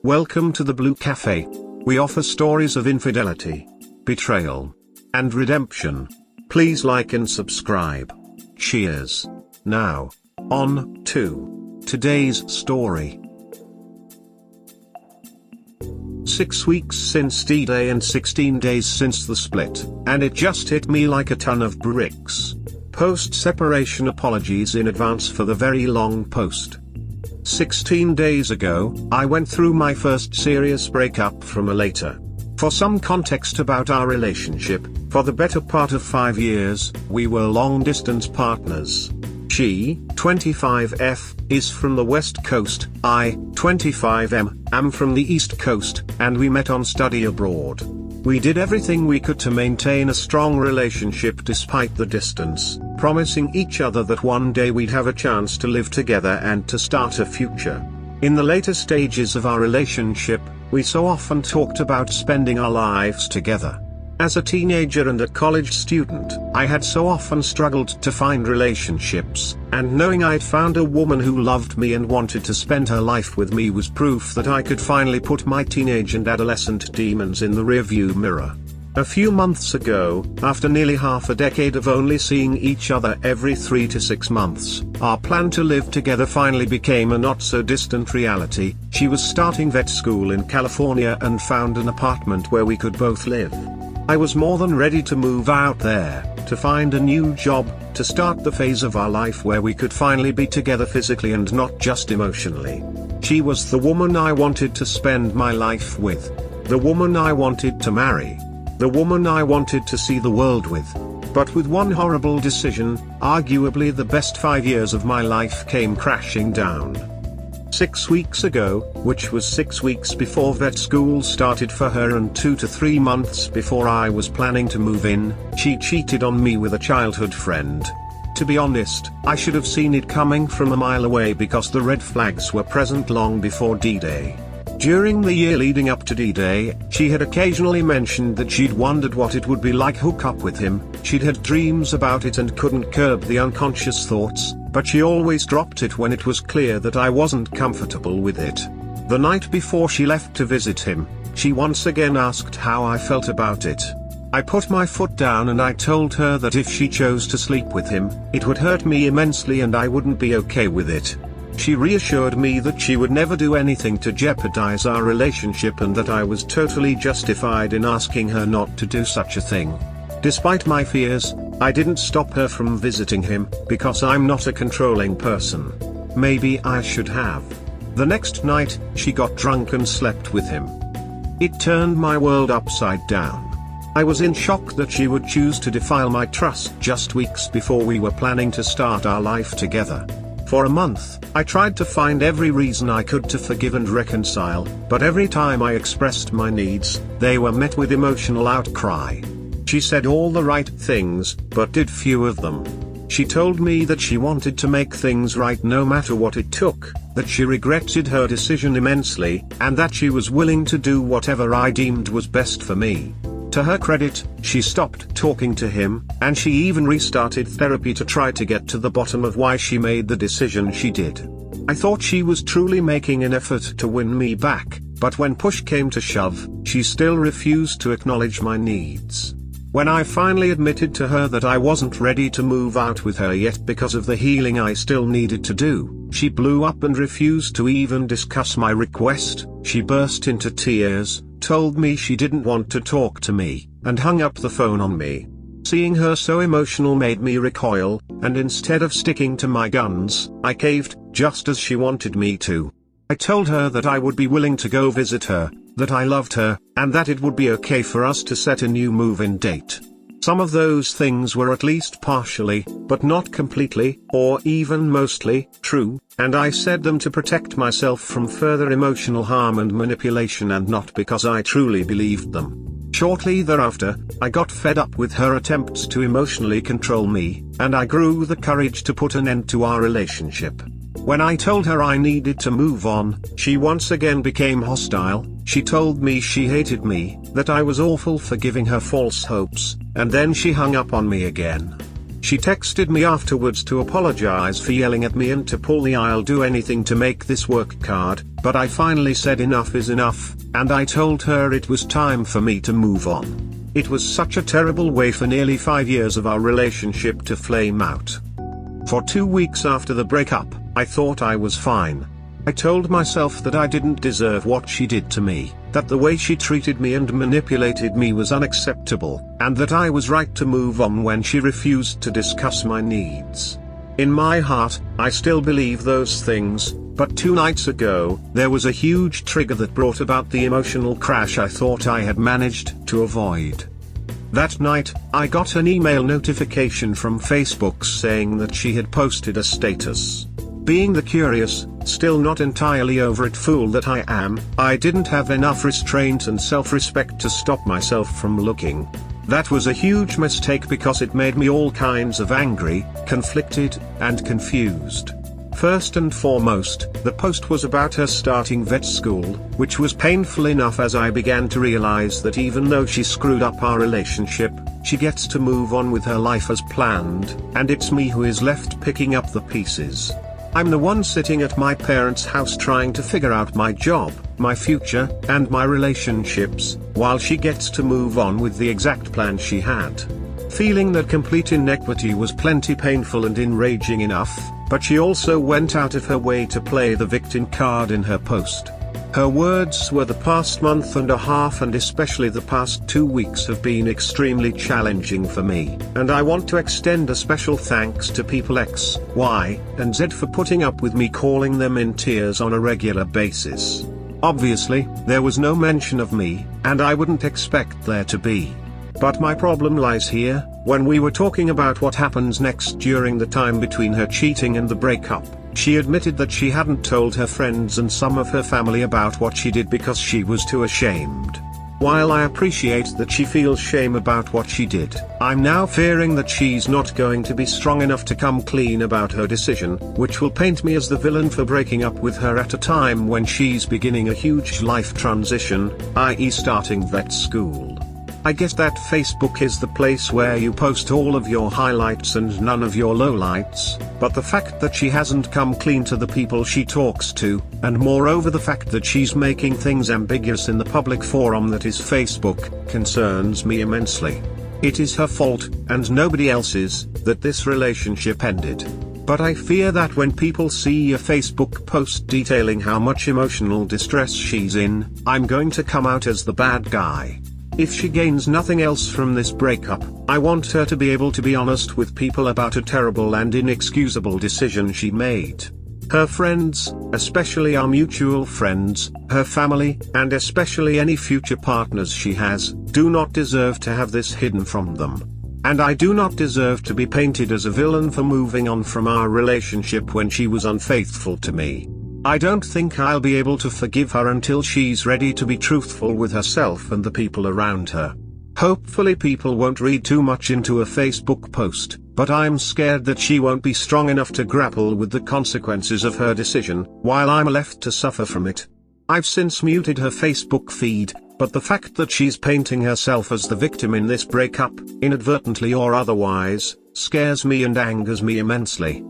Welcome to the Blue Cafe. We offer stories of infidelity, betrayal, and redemption. Please like and subscribe. Cheers. Now, on to today's story. 6 weeks since D-Day and 16 days since the split, and it just hit me like a ton of bricks. Post-separation apologies in advance for the very long post. 16 days ago, I went through my first serious breakup from a later. For some context about our relationship, for the better part of 5 years, we were long-distance partners. She, 25F, is from the West Coast, I, 25M, am from the East Coast, and we met on study abroad. We did everything we could to maintain a strong relationship despite the distance, promising each other that one day we'd have a chance to live together and to start a future. In the later stages of our relationship, we so often talked about spending our lives together. As a teenager and a college student, I had so often struggled to find relationships, and knowing I'd found a woman who loved me and wanted to spend her life with me was proof that I could finally put my teenage and adolescent demons in the rearview mirror. A few months ago, after nearly half a decade of only seeing each other every 3 to 6 months, our plan to live together finally became a not-so-distant reality. She was starting vet school in California and found an apartment where we could both live. I was more than ready to move out there, to find a new job, to start the phase of our life where we could finally be together physically and not just emotionally. She was the woman I wanted to spend my life with. The woman I wanted to marry. The woman I wanted to see the world with. But with one horrible decision, arguably the best 5 years of my life came crashing down. 6 weeks ago, which was 6 weeks before vet school started for her and 2 to 3 months before I was planning to move in, she cheated on me with a childhood friend. To be honest, I should have seen it coming from a mile away because the red flags were present long before D-Day. During the year leading up to D-Day, she had occasionally mentioned that she'd wondered what it would be like hook up with him. She'd had dreams about it and couldn't curb the unconscious thoughts, but she always dropped it when it was clear that I wasn't comfortable with it. The night before she left to visit him, she once again asked how I felt about it. I put my foot down and I told her that if she chose to sleep with him, it would hurt me immensely and I wouldn't be okay with it. She reassured me that she would never do anything to jeopardize our relationship and that I was totally justified in asking her not to do such a thing. Despite my fears, I didn't stop her from visiting him, because I'm not a controlling person. Maybe I should have. The next night, she got drunk and slept with him. It turned my world upside down. I was in shock that she would choose to defile my trust just weeks before we were planning to start our life together. For a month, I tried to find every reason I could to forgive and reconcile, but every time I expressed my needs, they were met with emotional outcry. She said all the right things, but did few of them. She told me that she wanted to make things right no matter what it took, that she regretted her decision immensely, and that she was willing to do whatever I deemed was best for me. To her credit, she stopped talking to him, and she even restarted therapy to try to get to the bottom of why she made the decision she did. I thought she was truly making an effort to win me back, but when push came to shove, she still refused to acknowledge my needs. When I finally admitted to her that I wasn't ready to move out with her yet because of the healing I still needed to do, she blew up and refused to even discuss my request. She burst into tears, told me she didn't want to talk to me, and hung up the phone on me. Seeing her so emotional made me recoil, and instead of sticking to my guns, I caved, just as she wanted me to. I told her that I would be willing to go visit her, that I loved her, and that it would be okay for us to set a new move-in date. Some of those things were at least partially, but not completely, or even mostly, true, and I said them to protect myself from further emotional harm and manipulation and not because I truly believed them. Shortly thereafter, I got fed up with her attempts to emotionally control me, and I grew the courage to put an end to our relationship. When I told her I needed to move on, she once again became hostile. She told me she hated me, that I was awful for giving her false hopes, and then she hung up on me again. She texted me afterwards to apologize for yelling at me and to pull the "I'll do anything to make this work" card, but I finally said enough is enough, and I told her it was time for me to move on. It was such a terrible way for nearly 5 years of our relationship to flame out. For 2 weeks after the breakup, I thought I was fine. I told myself that I didn't deserve what she did to me, that the way she treated me and manipulated me was unacceptable, and that I was right to move on when she refused to discuss my needs. In my heart, I still believe those things, but 2 nights ago, there was a huge trigger that brought about the emotional crash I thought I had managed to avoid. That night, I got an email notification from Facebook saying that she had posted a status. Being the curious, still not entirely over it fool that I am, I didn't have enough restraint and self-respect to stop myself from looking. That was a huge mistake because it made me all kinds of angry, conflicted, and confused. First and foremost, the post was about her starting vet school, which was painful enough as I began to realize that even though she screwed up our relationship, she gets to move on with her life as planned, and it's me who is left picking up the pieces. I'm the one sitting at my parents' house trying to figure out my job, my future, and my relationships, while she gets to move on with the exact plan she had. Feeling that complete inequity was plenty painful and enraging enough, but she also went out of her way to play the victim card in her post. Her words were, "The past month and a half and especially the past 2 weeks have been extremely challenging for me, and I want to extend a special thanks to people X, Y, and Z for putting up with me calling them in tears on a regular basis." Obviously, there was no mention of me, and I wouldn't expect there to be. But my problem lies here, when we were talking about what happens next during the time between her cheating and the breakup. She admitted that she hadn't told her friends and some of her family about what she did because she was too ashamed. While I appreciate that she feels shame about what she did, I'm now fearing that she's not going to be strong enough to come clean about her decision, which will paint me as the villain for breaking up with her at a time when she's beginning a huge life transition, i.e. starting vet school. I guess that Facebook is the place where you post all of your highlights and none of your lowlights, but the fact that she hasn't come clean to the people she talks to, and moreover the fact that she's making things ambiguous in the public forum that is Facebook, concerns me immensely. It is her fault, and nobody else's, that this relationship ended. But I fear that when people see a Facebook post detailing how much emotional distress she's in, I'm going to come out as the bad guy. If she gains nothing else from this breakup, I want her to be able to be honest with people about a terrible and inexcusable decision she made. Her friends, especially our mutual friends, her family, and especially any future partners she has, do not deserve to have this hidden from them. And I do not deserve to be painted as a villain for moving on from our relationship when she was unfaithful to me. I don't think I'll be able to forgive her until she's ready to be truthful with herself and the people around her. Hopefully people won't read too much into a Facebook post, but I'm scared that she won't be strong enough to grapple with the consequences of her decision, while I'm left to suffer from it. I've since muted her Facebook feed, but the fact that she's painting herself as the victim in this breakup, inadvertently or otherwise, scares me and angers me immensely.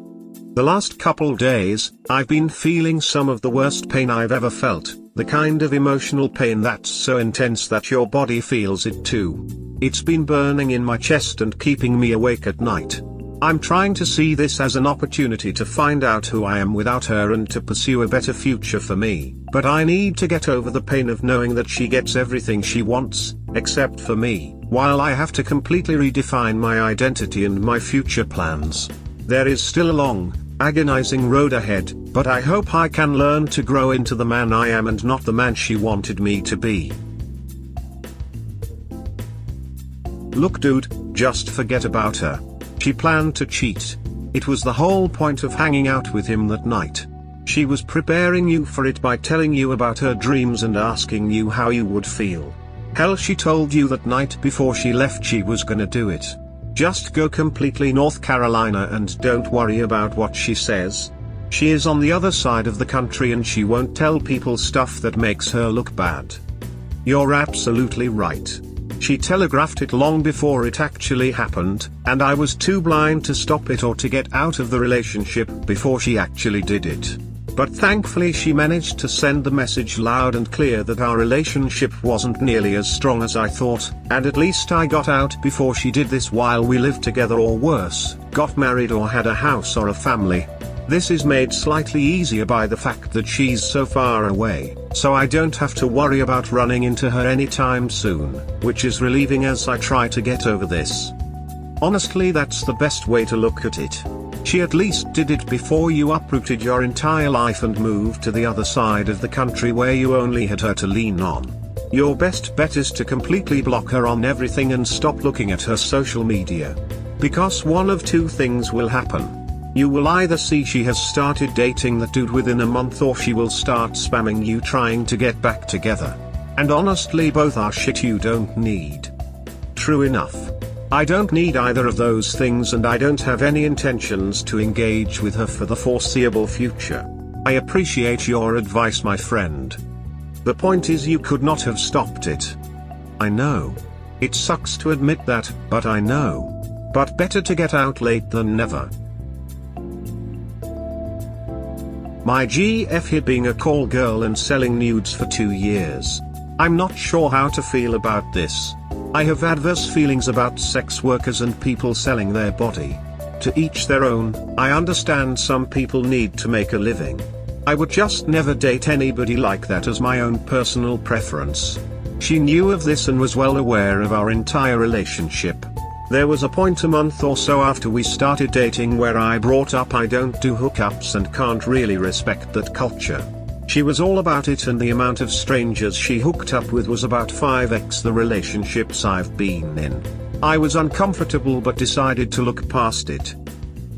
The last couple days, I've been feeling some of the worst pain I've ever felt, the kind of emotional pain that's so intense that your body feels it too. It's been burning in my chest and keeping me awake at night. I'm trying to see this as an opportunity to find out who I am without her and to pursue a better future for me, but I need to get over the pain of knowing that she gets everything she wants, except for me, while I have to completely redefine my identity and my future plans. There is still a long, agonizing road ahead, but I hope I can learn to grow into the man I am and not the man she wanted me to be. Look dude, just forget about her. She planned to cheat. It was the whole point of hanging out with him that night. She was preparing you for it by telling you about her dreams and asking you how you would feel. Hell, she told you that night before she left she was gonna do it. Just go completely North Carolina and don't worry about what she says. She is on the other side of the country and she won't tell people stuff that makes her look bad. You're absolutely right. She telegraphed it long before it actually happened, and I was too blind to stop it or to get out of the relationship before she actually did it. But thankfully she managed to send the message loud and clear that our relationship wasn't nearly as strong as I thought, and at least I got out before she did this while we lived together, or worse, got married or had a house or a family. This is made slightly easier by the fact that she's so far away, so I don't have to worry about running into her anytime soon, which is relieving as I try to get over this. Honestly, that's the best way to look at it. She at least did it before you uprooted your entire life and moved to the other side of the country where you only had her to lean on. Your best bet is to completely block her on everything and stop looking at her social media. Because one of two things will happen. You will either see she has started dating that dude within a month, or she will start spamming you trying to get back together. And honestly, both are shit you don't need. True enough. I don't need either of those things, and I don't have any intentions to engage with her for the foreseeable future. I appreciate your advice, my friend. The point is, you could not have stopped it. I know. It sucks to admit that, but I know. But better to get out late than never. My GF here being a call girl and selling nudes for 2 years. I'm not sure how to feel about this. I have adverse feelings about sex workers and people selling their body. To each their own. I understand some people need to make a living. I would just never date anybody like that as my own personal preference. She knew of this and was well aware of our entire relationship. There was a point a month or so after we started dating where I brought up I don't do hookups and can't really respect that culture. She was all about it, and the amount of strangers she hooked up with was about 5x the relationships I've been in. I was uncomfortable but decided to look past it.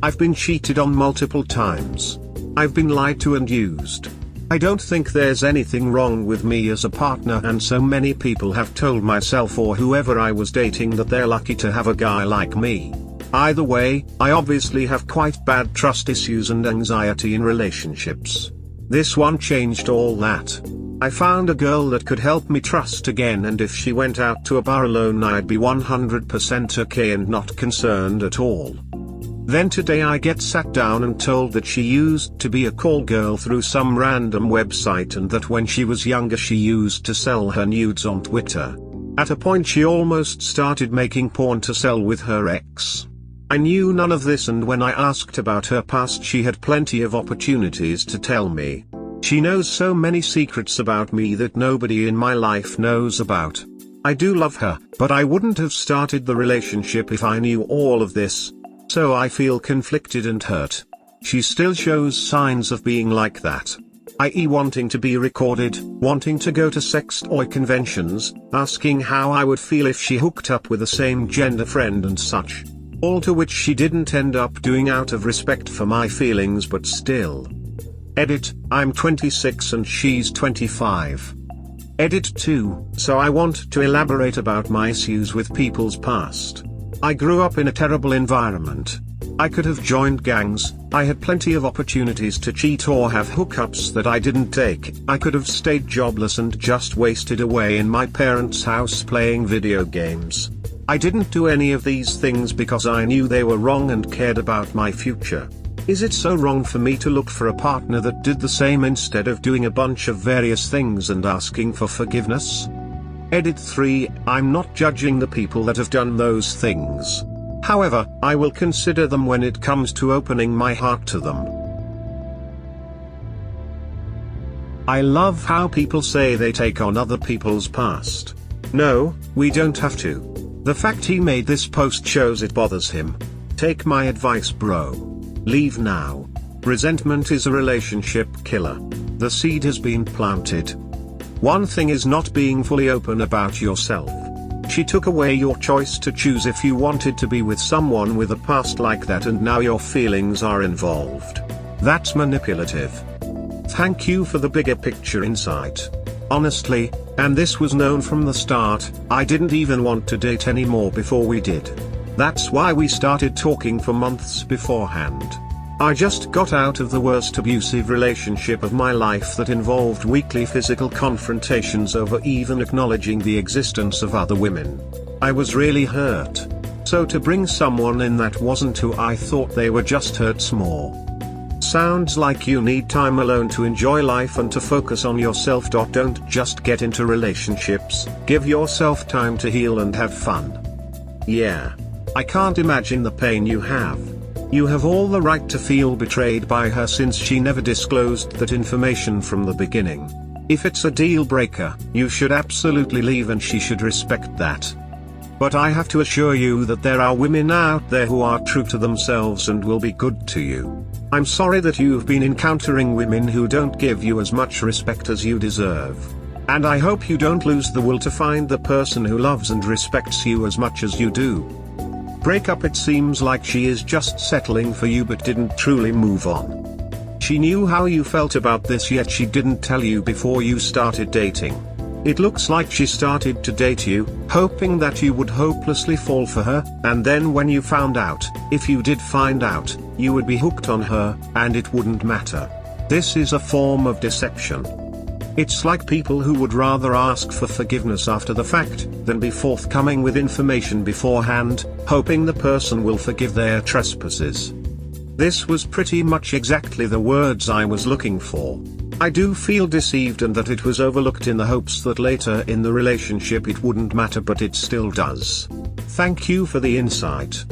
I've been cheated on multiple times. I've been lied to and used. I don't think there's anything wrong with me as a partner, and so many people have told myself or whoever I was dating that they're lucky to have a guy like me. Either way, I obviously have quite bad trust issues and anxiety in relationships. This one changed all that. I found a girl that could help me trust again, and if she went out to a bar alone I'd be 100% okay and not concerned at all. Then today I get sat down and told that she used to be a call girl through some random website, and that when she was younger she used to sell her nudes on Twitter. At a point she almost started making porn to sell with her ex. I knew none of this, and when I asked about her past she had plenty of opportunities to tell me. She knows so many secrets about me that nobody in my life knows about. I do love her, but I wouldn't have started the relationship if I knew all of this. So I feel conflicted and hurt. She still shows signs of being like that. I.e. wanting to be recorded, wanting to go to sex toy conventions, asking how I would feel if she hooked up with a same gender friend and such. All to which she didn't end up doing out of respect for my feelings, but still. Edit, I'm 26 and she's 25. Edit 2, so I want to elaborate about my issues with people's past. I grew up in a terrible environment. I could have joined gangs, I had plenty of opportunities to cheat or have hookups that I didn't take. I could have stayed jobless and just wasted away in my parents' house playing video games. I didn't do any of these things because I knew they were wrong and cared about my future. Is it so wrong for me to look for a partner that did the same instead of doing a bunch of various things and asking for forgiveness? Edit 3, I'm not judging the people that have done those things. However, I will consider them when it comes to opening my heart to them. I love how people say they take on other people's past. No, we don't have to. The fact he made this post shows it bothers him. Take my advice, bro. Leave now. Resentment is a relationship killer. The seed has been planted. One thing is not being fully open about yourself. She took away your choice to choose if you wanted to be with someone with a past like that, and now your feelings are involved. That's manipulative. Thank you for the bigger picture insight. Honestly, and this was known from the start, I didn't even want to date anymore before we did. That's why we started talking for months beforehand. I just got out of the worst abusive relationship of my life that involved weekly physical confrontations over even acknowledging the existence of other women. I was really hurt. So to bring someone in that wasn't who I thought they were just hurts more. Sounds like you need time alone to enjoy life and to focus on yourself. Don't just get into relationships, give yourself time to heal and have fun. Yeah. I can't imagine the pain you have. You have all the right to feel betrayed by her since she never disclosed that information from the beginning. If it's a deal breaker, you should absolutely leave and she should respect that. But I have to assure you that there are women out there who are true to themselves and will be good to you. I'm sorry that you've been encountering women who don't give you as much respect as you deserve. And I hope you don't lose the will to find the person who loves and respects you as much as you do. Breakup. It seems like she is just settling for you but didn't truly move on. She knew how you felt about this, yet she didn't tell you before you started dating. It looks like she started to date you, hoping that you would hopelessly fall for her, and then when you found out, if you did find out, you would be hooked on her, and it wouldn't matter. This is a form of deception. It's like people who would rather ask for forgiveness after the fact, than be forthcoming with information beforehand, hoping the person will forgive their trespasses. This was pretty much exactly the words I was looking for. I do feel deceived and that it was overlooked in the hopes that later in the relationship it wouldn't matter, but it still does. Thank you for the insight.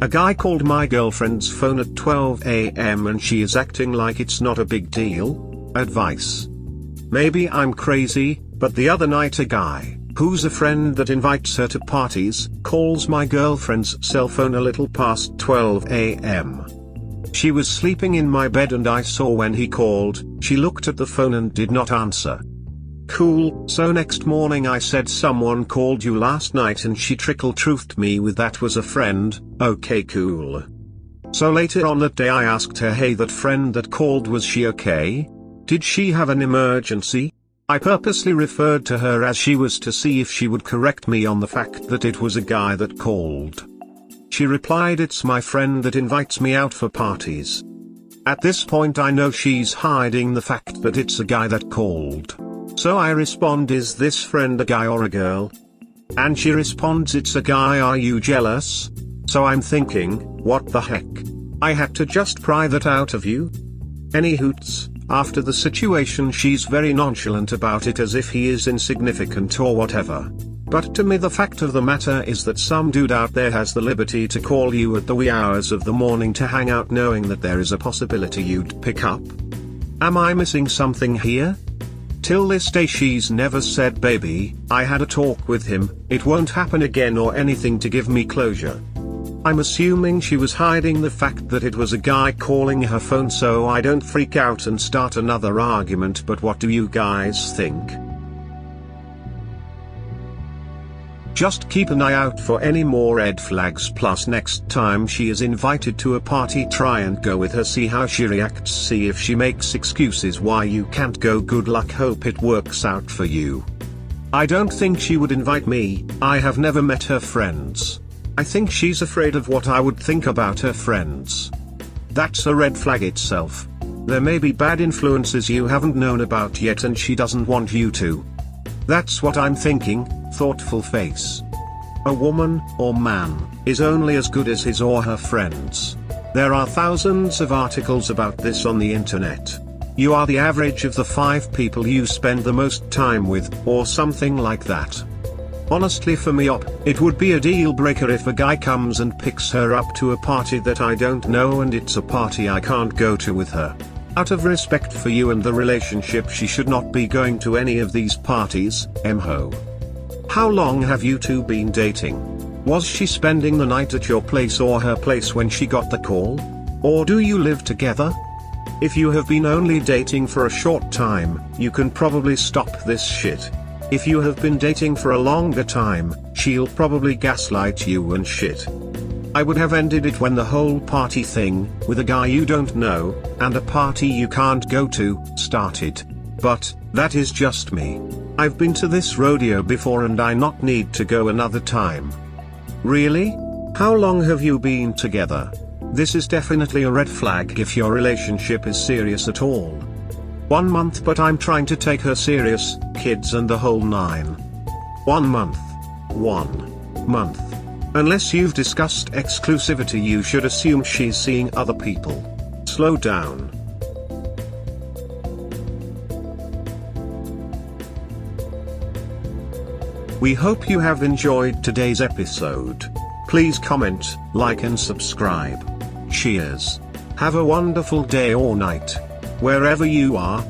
A guy called my girlfriend's phone at 12 a.m. and she is acting like it's not a big deal. Advice. Maybe I'm crazy, but the other night a guy, who's a friend that invites her to parties, calls my girlfriend's cell phone a little past 12 a.m. She was sleeping in my bed and I saw when he called. She looked at the phone and did not answer. Cool. So next morning I said, someone called you last night, and she trickle-truthed me with that was a friend. Okay, cool. So later on that day I asked her, hey, that friend that called, was she okay? Did she have an emergency? I purposely referred to her as she was to see if she would correct me on the fact that it was a guy that called. She replied, it's my friend that invites me out for parties. At this point I know she's hiding the fact that it's a guy that called. So I respond, is this friend a guy or a girl? And she responds, it's a guy, are you jealous? So I'm thinking, what the heck? I had to just pry that out of you? Any hoots? After the situation she's very nonchalant about it as if he is insignificant or whatever. But to me the fact of the matter is that some dude out there has the liberty to call you at the wee hours of the morning to hang out knowing that there is a possibility you'd pick up. Am I missing something here? Till this day she's never said, baby, I had a talk with him, it won't happen again or anything to give me closure. I'm assuming she was hiding the fact that it was a guy calling her phone so I don't freak out and start another argument. But what do you guys think? Just keep an eye out for any more red flags, plus next time she is invited to a party try and go with her, see how she reacts, see if she makes excuses why you can't go. Good luck, hope it works out for you. I don't think she would invite me, I have never met her friends. I think she's afraid of what I would think about her friends. That's a red flag itself. There may be bad influences you haven't known about yet and she doesn't want you to. That's what I'm thinking. Thoughtful face. A woman, or man, is only as good as his or her friends. There are thousands of articles about this on the internet. You are the average of the 5 people you spend the most time with, or something like that. Honestly, for me, it would be a deal breaker if a guy comes and picks her up to a party that I don't know and it's a party I can't go to with her. Out of respect for you and the relationship, she should not be going to any of these parties. Ho. How long have you two been dating? Was she spending the night at your place or her place when she got the call? Or do you live together? If you have been only dating for a short time, you can probably stop this shit. If you have been dating for a longer time, she'll probably gaslight you and shit. I would have ended it when the whole party thing, with a guy you don't know, and a party you can't go to, started. But, that is just me. I've been to this rodeo before and I not need to go another time. Really? How long have you been together? This is definitely a red flag if your relationship is serious at all. 1 month, but I'm trying to take her serious, kids and the whole nine. 1 month. 1 month. Unless you've discussed exclusivity, you should assume she's seeing other people. Slow down. We hope you have enjoyed today's episode. Please comment, like and subscribe. Cheers. Have a wonderful day or night, wherever you are.